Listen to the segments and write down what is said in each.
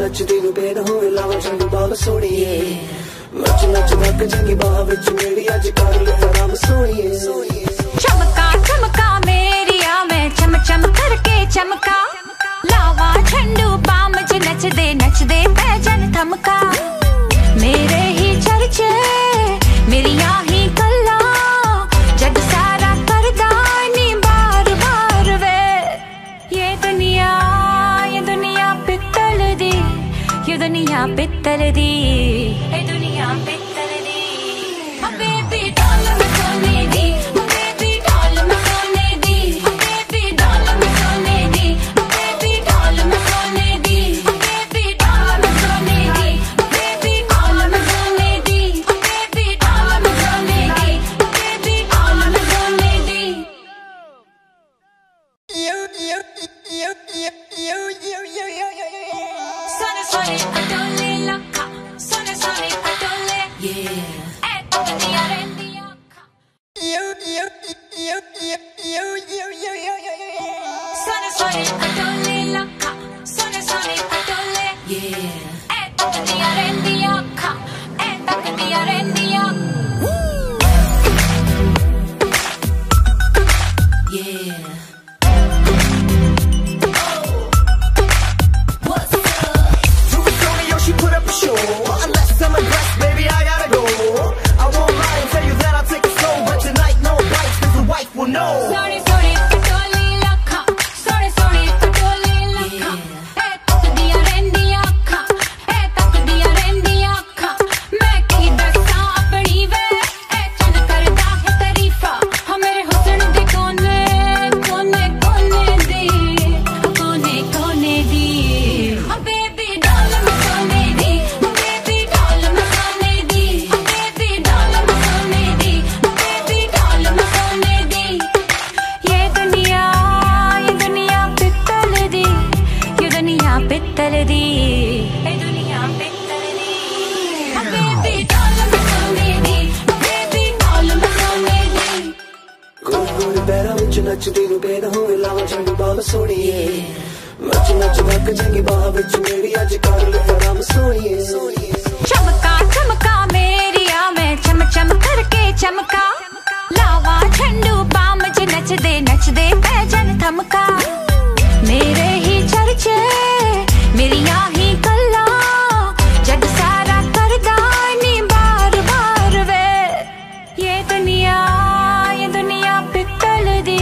नचदी नु बेद होवे लावा चंगी बाल सोनिए नच नच धक जंगी बाह विच मेरी अज कर ले आराम सोनिए चमका चमका मेरिया मैं चम चम करके चमका लावा झंडू बाम च नचदे पैजन थमका मेरे ही चर्चे मेरिया ही गल्ला जग सारा करदा नी बार बार वे ये दुनिया पित्तल दी ये दुनिया पित्तल दी ये दुनिया पित्तल दी बेबी डाल में सोने दी बेबी डाल में सोने दी बेबी डाल में सोने दी बेबी डाल में सोने दी बेबी डाल में सोने दी बेबी डाल में सोने दी बेबी डाल में सोने दी बेबी डाल में सोने दी सोने सोने अटोले लखा सोने सोने अटोले दुनिया रेंदिया सोने सोने अटोले लखा सोने सोने अटोले दुनिया रेंदिया खा दुनिया रेंदिया पित्तल दी ए दुनिया पित्तल दी बेबी डाल में सोने दी बेबी डाल में सोने दी गोल गोल पैरा विच नचदी नु बेद होवे लावा चंगी बाल सोनिए नच नच धक जंगी बाह विच मेरी अज कर ले आराम सोनिए चमका चमका मेरिया मैं चम चम करके चमका लावा झंडू बाम च नचदे पैजन थमका मेरे ही चर्चे मेरिया ही गल्ला जग सारा करदा नी बार बार वे ये दुनिया पित्तल दी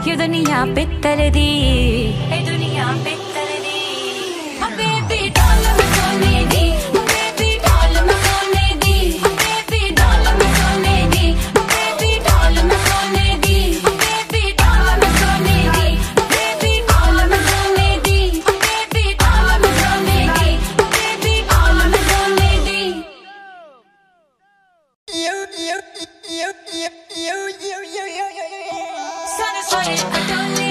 ये दुनिया पित्तल दी ये दुनिया पित्तल दी बेबी डाल में सोने दी बेबी डाल में सोने दी बेबी डाल में सोने दी बेबी डाल में सोने दी बेबी डाल में सोने दी बेबी डाल में सोने दी बेबी डाल में सोने दी बेबी डाल में सोने दी सोने सोने अटोले